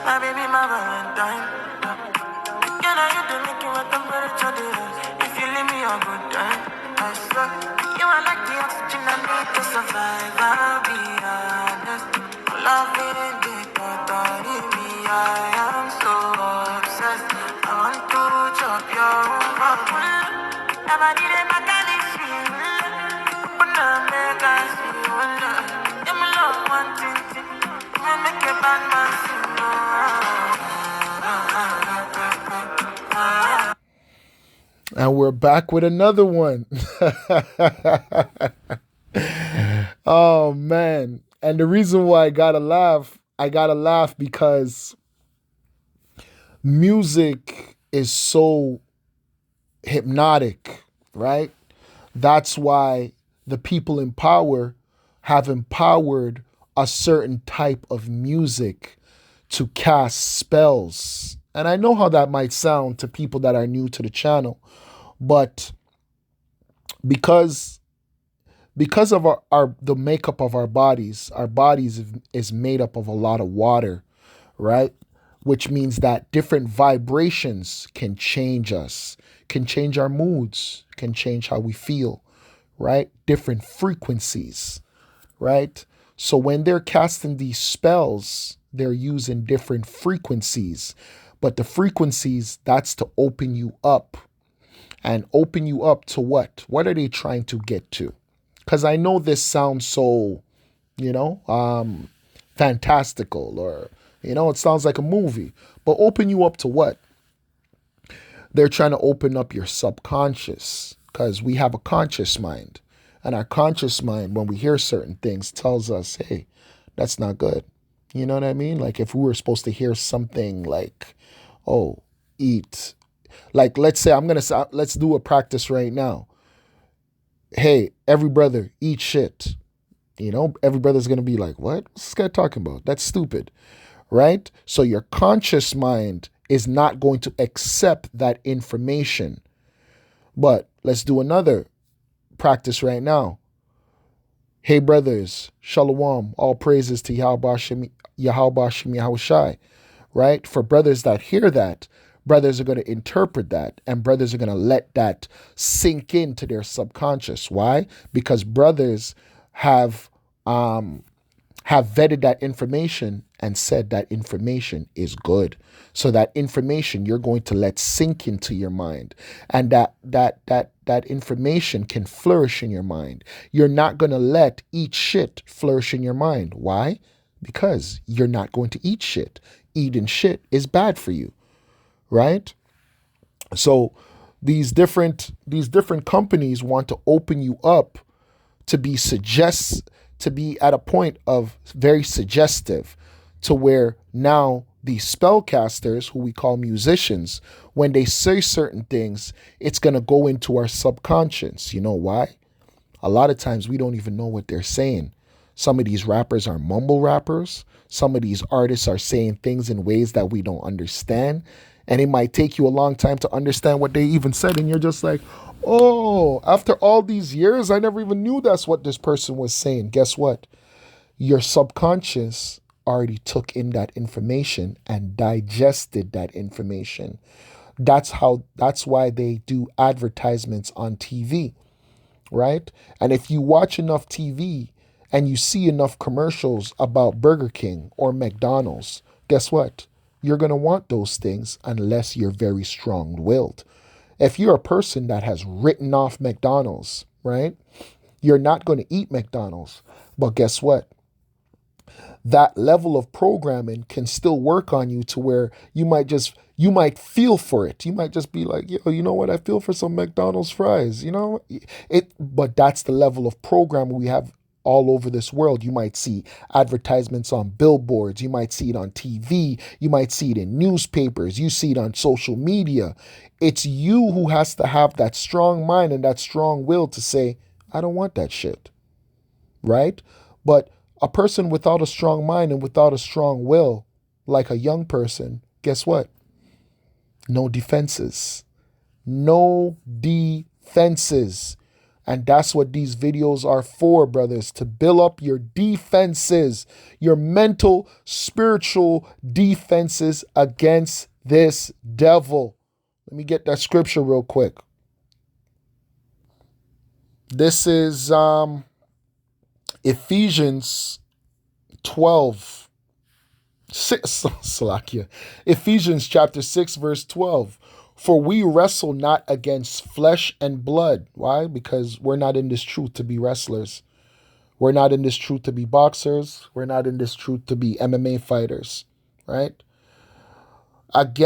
My baby, my Valentine. Can I get to make you a temperature difference? If you leave me a good time, I swear. You are like the oxygen I need to survive. I'll be honest. Loving the thought of me, I am so obsessed. I want to chop your heart. Never did it back at this shit. But now make us feel love. You my love one thing. You make a bad man sing. And we're back with another one. Oh man. And the reason why I gotta laugh because music is so hypnotic, right? That's why the people in power have empowered a certain type of music to cast spells. And I know how that might sound to people that are new to the channel, but because of the makeup of our bodies is made up of a lot of water, right? Which means that different vibrations can change us, can change our moods, can change how we feel, right? Different frequencies, right? So when they're casting these spells, they're using different frequencies. But the frequencies, that's to open you up. And open you up to what? What are they trying to get to? Because I know this sounds so, fantastical, or, it sounds like a movie. But open you up to what? They're trying to open up your subconscious, because we have a conscious mind. And our conscious mind, when we hear certain things, tells us, hey, that's not good. You know what I mean? Like if we were supposed to hear something like, oh, eat. Like, let's say let's do a practice right now. Hey, every brother, eat shit. Every brother's going to be like, what? What's this guy talking about? That's stupid, right? So your conscious mind is not going to accept that information. But let's do another practice right now. Hey, brothers, shalom, all praises to Yahweh Shem Yahushai, right? For brothers that hear that, brothers are going to interpret that, and brothers are going to let that sink into their subconscious. Why? Because brothers have vetted that information and said that information is good. So that information you're going to let sink into your mind, and that information can flourish in your mind. You're not going to let eat shit flourish in your mind. Why? Because you're not going to eat shit. Eating shit is bad for you. Right? So these different companies want to open you up to be at a point of very suggestive, to where now these spellcasters, who we call musicians, when they say certain things, it's going to go into our subconscious. You know why? A lot of times we don't even know what they're saying. Some of these rappers are mumble rappers. Some of these artists are saying things in ways that we don't understand. And it might take you a long time to understand what they even said. And you're just like, oh, after all these years, I never even knew that's what this person was saying. Guess what? Your subconscious already took in that information and digested that information. That's why they do advertisements on TV, right? And if you watch enough TV and you see enough commercials about Burger King or McDonald's, guess what? You're going to want those things unless you're very strong-willed. If you're a person that has written off McDonald's, right? You're not going to eat McDonald's. But guess what? That level of programming can still work on you to where you might feel for it. You might just be like, yo, you know what? I feel for some McDonald's fries, but that's the level of programming we have all over this world. You might see advertisements on billboards. You might see it on TV. You might see it in newspapers. You see it on social media. It's you who has to have that strong mind and that strong will to say, I don't want that shit. Right? But a person without a strong mind and without a strong will, like a young person, guess what? No defenses. No defenses. And that's what these videos are for, brothers, to build up your defenses, your mental, spiritual defenses against this devil. Let me get that scripture real quick. This is Ephesians 12. Salakia. Ephesians chapter 6, verse 12. For we wrestle not against flesh and blood. Why? Because we're not in this truth to be wrestlers. We're not in this truth to be boxers. We're not in this truth to be MMA fighters. Right? But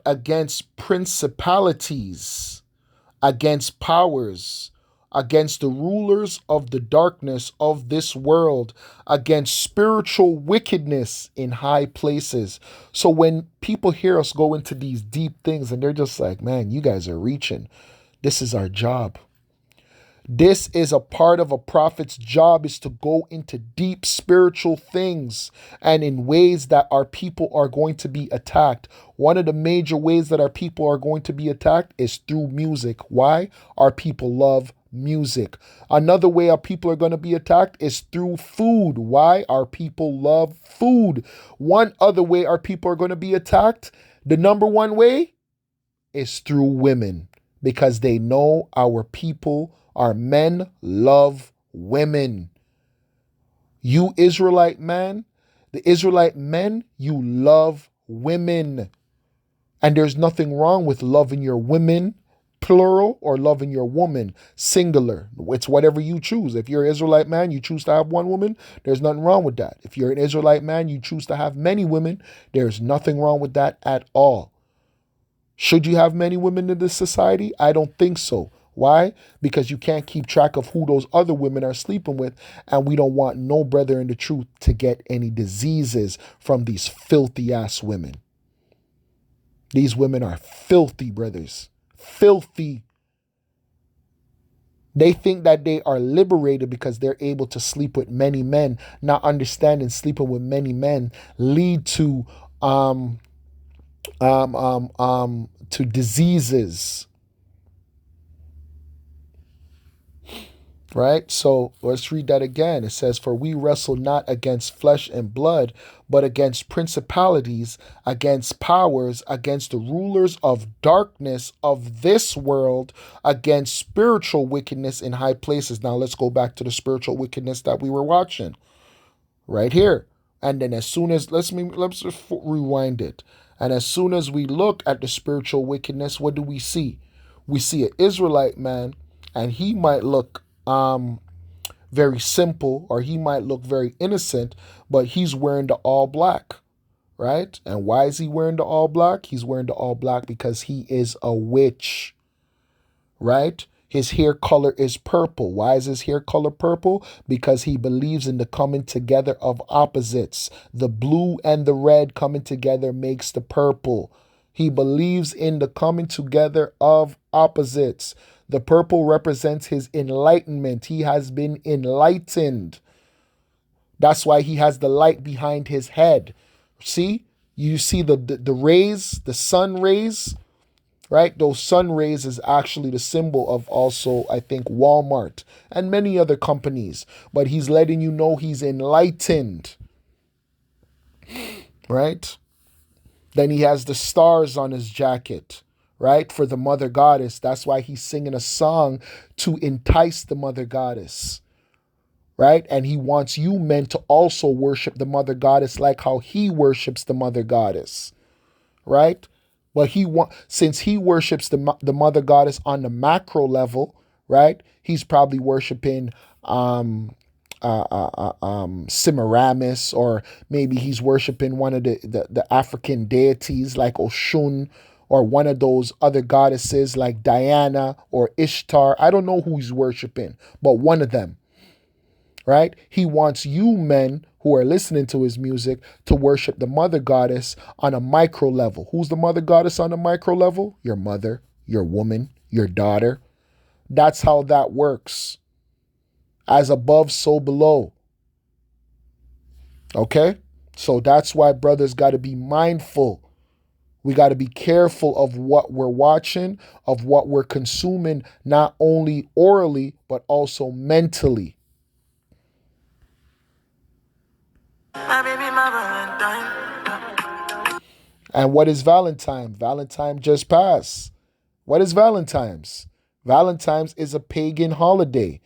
against principalities, against powers, against the rulers of the darkness of this world, against spiritual wickedness in high places. So when people hear us go into these deep things and they're just like, man, you guys are reaching. This is our job. This is a part of a prophet's job, is to go into deep spiritual things and in ways that our people are going to be attacked. One of the major ways that our people are going to be attacked is through music. Why? Our people love music. Another way our people are going to be attacked is through food. Why? Our people love food. One other way our people are going to be attacked, the number one way, is through women, because they know our people, our men, love women. You Israelite man, the Israelite men, you love women. And there's nothing wrong with loving your women, plural, or loving your woman, singular. It's whatever you choose. If you're an Israelite man, you choose to have one woman, there's nothing wrong with that. If you're an Israelite man, you choose to have many women, there's nothing wrong with that at all. Should you have many women in this society? I don't think so. Why? Because you can't keep track of who those other women are sleeping with, and we don't want no brother in the truth to get any diseases from these filthy ass women. These women are filthy, brothers. Filthy. They think that they are liberated because they're able to sleep with many men, not understanding sleeping with many men lead to diseases. Right? So let's read that again. It says, for we wrestle not against flesh and blood, but against principalities, against powers, against the rulers of darkness of this world, against spiritual wickedness in high places. Now let's go back to the spiritual wickedness that we were watching right here. And then as soon as, let's just rewind it. And as soon as we look at the spiritual wickedness, what do we see? We see an Israelite man, and he might look very simple, or he might look very innocent, but he's wearing the all black, right? And why is he wearing the all black? He's wearing the all black because he is a witch, right? His hair color is purple. Why is his hair color purple? Because he believes in the coming together of opposites. The blue and the red coming together makes the purple. He believes in the coming together of opposites. The purple represents his enlightenment. He has been enlightened. That's why he has the light behind his head. See? You see the rays, the sun rays, right? Those sun rays is actually the symbol of also, I think, Walmart and many other companies. But he's letting you know he's enlightened, right? Then he has the stars on his jacket, right? For the mother goddess. That's why he's singing a song to entice the mother goddess, right? And he wants you men to also worship the mother goddess like how he worships the mother goddess, right? But since he worships the mother goddess on the macro level, right? He's probably worshiping Semiramis, or maybe he's worshiping one of the African deities like Oshun, or one of those other goddesses like Diana or Ishtar. I don't know who he's worshiping, but one of them, right? He wants you men who are listening to his music to worship the mother goddess on a micro level. Who's the mother goddess on a micro level? Your mother, your woman, your daughter. That's how that works. As above, so below. Okay? So that's why brothers got to be mindful. We got to be careful of what we're watching, of what we're consuming, not only orally, but also mentally. My baby, my Valentine. And what is Valentine? Valentine just passed. What is Valentine's? Valentine's is a pagan holiday.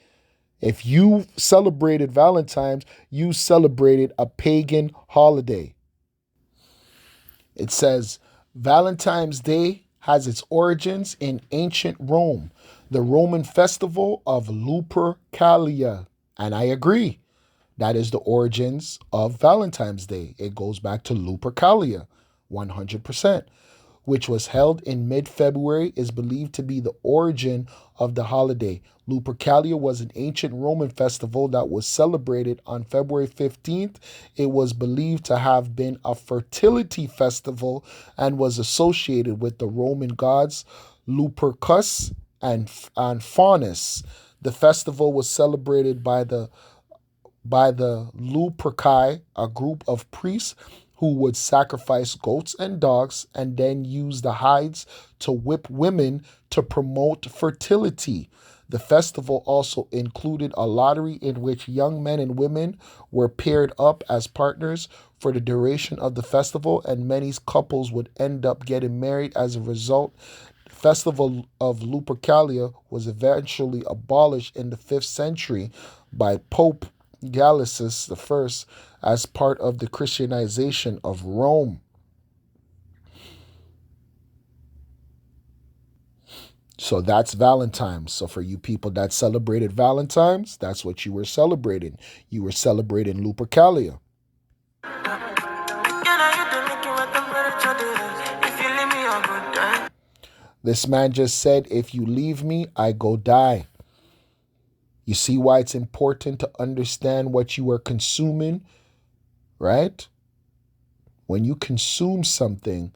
If you celebrated Valentine's, you celebrated a pagan holiday. It says Valentine's Day has its origins in ancient Rome, the Roman festival of Lupercalia. And I agree. That is the origins of Valentine's Day. It goes back to Lupercalia, 100%, which was held in mid-February, is believed to be the origin of the holiday. Lupercalia was an ancient Roman festival that was celebrated on February 15th. It was believed to have been a fertility festival and was associated with the Roman gods Lupercus and Faunus. The festival was celebrated by the Luperci, a group of priests who would sacrifice goats and dogs and then use the hides to whip women to promote fertility. The festival also included a lottery in which young men and women were paired up as partners for the duration of the festival, and many couples would end up getting married as a result. The festival of Lupercalia was eventually abolished in the 5th century by Pope Gallius I as part of the Christianization of Rome. So that's Valentine's. So for you people that celebrated Valentine's, that's what you were celebrating. You were celebrating Lupercalia. This man just said, if you leave me, I go die. You see why it's important to understand what you are consuming, right? When you consume something,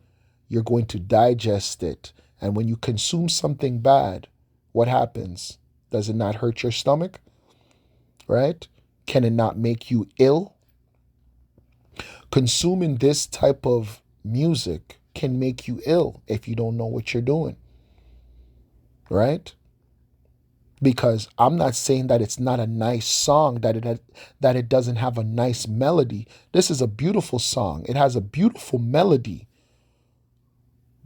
you're going to digest it. And when you consume something bad, what happens? Does it not hurt your stomach? Right? Can it not make you ill? Consuming this type of music can make you ill if you don't know what you're doing. Right? Because I'm not saying that it's not a nice song, that it doesn't have a nice melody. This is a beautiful song. It has a beautiful melody.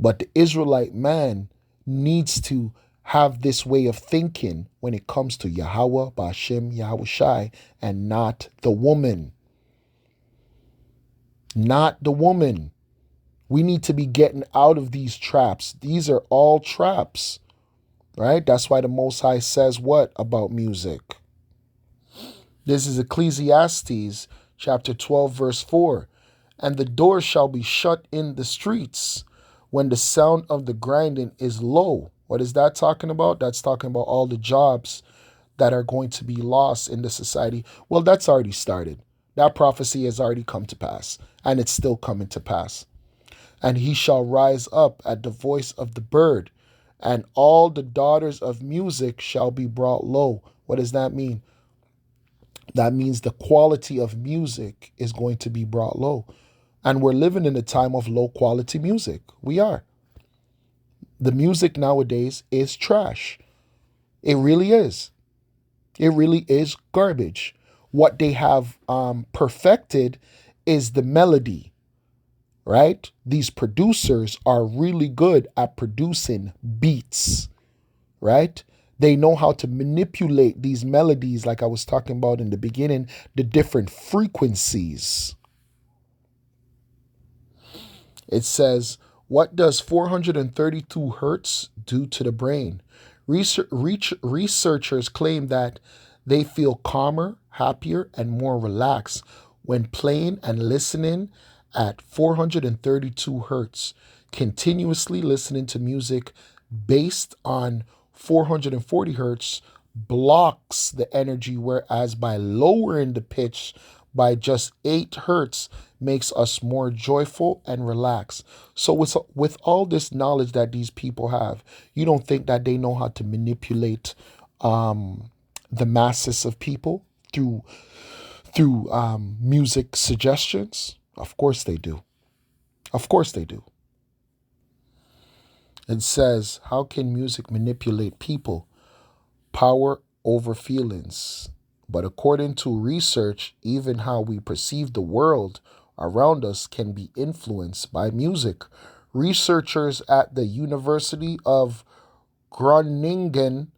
But the Israelite man needs to have this way of thinking when it comes to Yahweh, Ba'ashem, Yahweh Shai, and not the woman. Not the woman. We need to be getting out of these traps. These are all traps, right? That's why the Most High says what about music? This is Ecclesiastes chapter 12, verse 4. And the door shall be shut in the streets when the sound of the grinding is low. What is that talking about? That's talking about all the jobs that are going to be lost in the society. Well, that's already started. That prophecy has already come to pass, and it's still coming to pass. And he shall rise up at the voice of the bird, and all the daughters of music shall be brought low. What does that mean? That means the quality of music is going to be brought low. And we're living in a time of low quality music. We are. The music nowadays is trash. It really is. It really is garbage. What they have perfected is the melody, right? These producers are really good at producing beats, right? They know how to manipulate these melodies, like I was talking about in the beginning, the different frequencies. It says, what does 432 hertz do to the brain? Researchers claim that they feel calmer, happier, and more relaxed when playing and listening at 432 hertz. Continuously listening to music based on 440 hertz blocks the energy, whereas by lowering the pitch by just 8 hertz makes us more joyful and relaxed. So with all this knowledge that these people have, you don't think that they know how to manipulate the masses of people through music suggestions? Of course they do. Of course they do. It says, how can music manipulate people? Power over feelings. But according to research, even how we perceive the world around us can be influenced by music. Researchers at the University of Groningen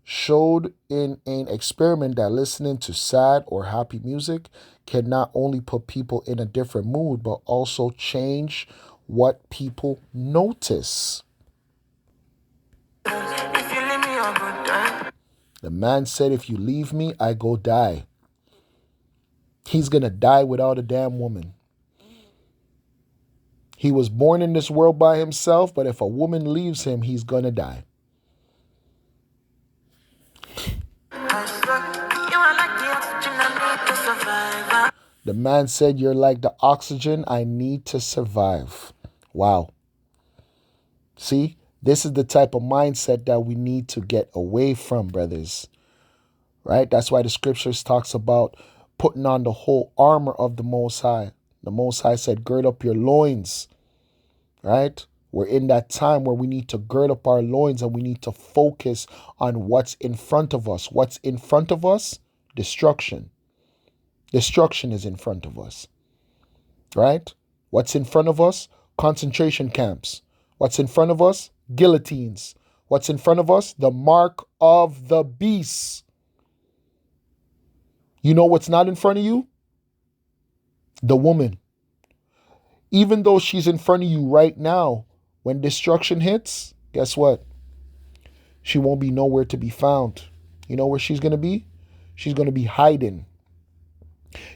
showed in an experiment that listening to sad or happy music can not only put people in a different mood, but also change what people notice. The man said, if you leave me, I go die. He's going to die without a damn woman. He was born in this world by himself, but if a woman leaves him, he's going to die. The man said, you're like the oxygen I need to survive. Wow. See, this is the type of mindset that we need to get away from, brothers. Right? That's why the scriptures talks about putting on the whole armor of the Most High. The Most High said, gird up your loins. Right? We're in that time where we need to gird up our loins and we need to focus on what's in front of us. What's in front of us? Destruction. Destruction is in front of us. Right? What's in front of us? Concentration camps. What's in front of us? Guillotines. What's in front of us? The mark of the beast. You know what's not in front of you? The woman. Even though she's in front of you right now, when destruction hits, guess what? She won't be nowhere to be found. You know where she's going to be? She's going to be hiding.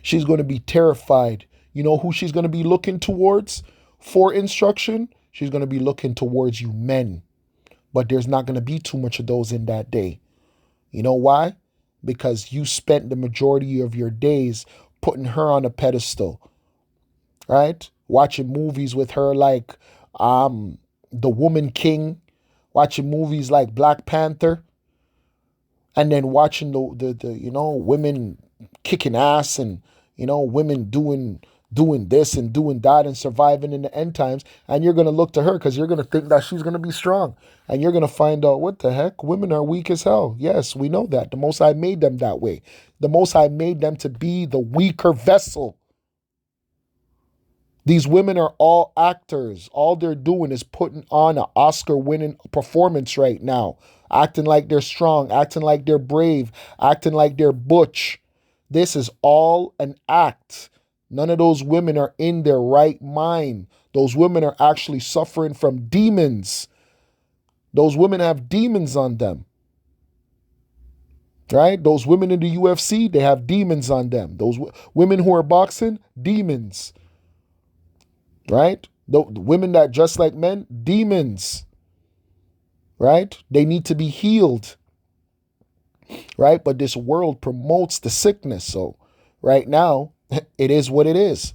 She's going to be terrified. You know who she's going to be looking towards for instruction? She's going to be looking towards you men. But there's not going to be too much of those in that day. You know why? Because you spent the majority of your days putting her on a pedestal, right? Watching movies with her like The Woman King, watching movies like Black Panther, and then watching the women kicking ass and women doing this and doing that and surviving in the end times, and you're going to look to her because you're going to think that she's going to be strong, and you're going to find out, what the heck, women are weak as hell. Yes, we know that. The Most High made them that way. The Most High made them to be the weaker vessel. These women are all actors. All they're doing is putting on an Oscar-winning performance right now, acting like they're strong, acting like they're brave, acting like they're butch. This is all an act. None of those women are in their right mind. Those women are actually suffering from demons. Those women have demons on them. Right? Those women in the UFC, they have demons on them. Those women who are boxing, demons. Right? The women that dress like men, demons. Right? They need to be healed. Right? But this world promotes the sickness. So right now, it is what it is.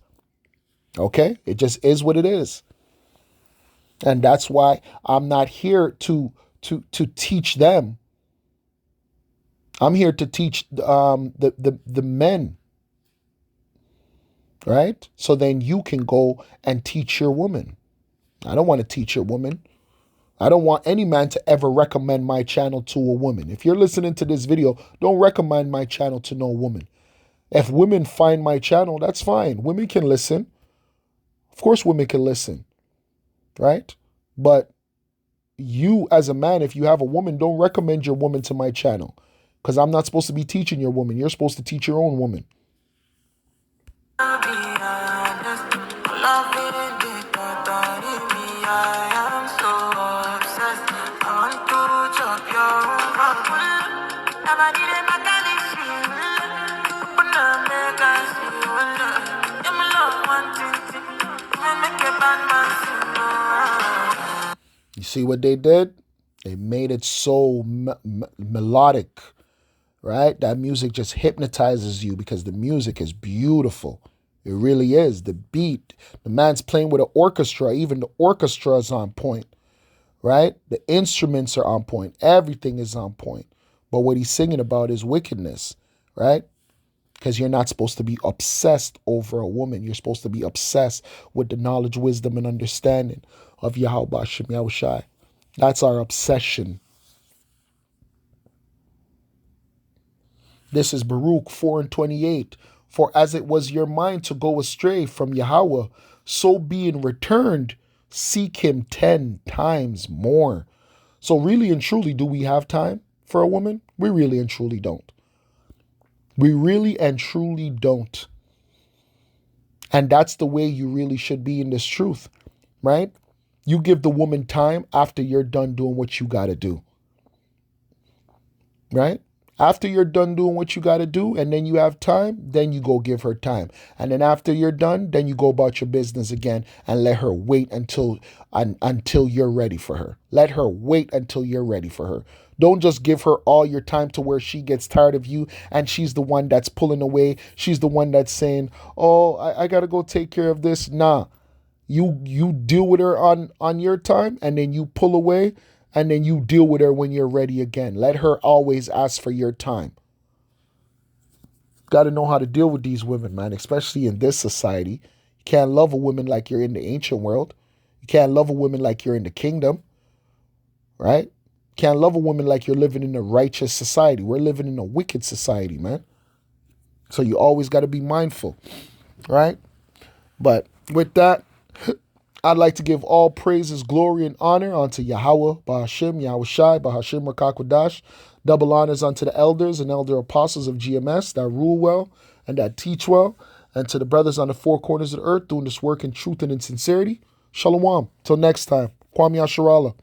Okay? It just is what it is. And that's why I'm not here to teach them. I'm here to teach the men. Right? So then you can go and teach your woman. I don't want to teach your woman. I don't want any man to ever recommend my channel to a woman. If you're listening to this video, don't recommend my channel to no woman. If women find my channel, that's fine. Women can listen. Of course, women can listen. Right? But you as a man, if you have a woman, don't recommend your woman to my channel. Because I'm not supposed to be teaching your woman. You're supposed to teach your own woman. You see what they did? They made it so melodic, right? That music just hypnotizes you because the music is beautiful. It really is. The beat, the man's playing with an orchestra. Even the orchestra is on point, right? The instruments are on point. Everything is on point. But what he's singing about is wickedness, right? Because you're not supposed to be obsessed over a woman. You're supposed to be obsessed with the knowledge, wisdom, and understanding of Yahweh Shem Yahushai. That's our obsession. This is Baruch 4 and 28. For as it was your mind to go astray from Yahweh, so being returned, seek him 10 times more. So really and truly, do we have time for a woman? We really and truly don't. We really and truly don't. And that's the way you really should be in this truth, right? You give the woman time after you're done doing what you got to do, right? After you're done doing what you got to do and then you have time, then you go give her time. And then after you're done, then you go about your business again and let her wait until you're ready for her. Let her wait until you're ready for her. Don't just give her all your time to where she gets tired of you and she's the one that's pulling away. She's the one that's saying, oh, I got to go take care of this. Nah, you deal with her on your time and then you pull away. And then you deal with her when you're ready again. Let her always ask for your time. Got to know how to deal with these women, man, especially in this society. You can't love a woman like you're in the ancient world. You can't love a woman like you're in the kingdom, right? You can't love a woman like you're living in a righteous society. We're living in a wicked society, man. So you always got to be mindful, right? But with that, I'd like to give all praises, glory, and honor unto Yahweh, Bahashim, Yahweh Shai, Bahashim Rakakwadash. Double honors unto the elders and elder apostles of GMS that rule well and that teach well. And to the brothers on the four corners of the earth doing this work in truth and in sincerity. Shalom. Till next time. Kwame Asharala.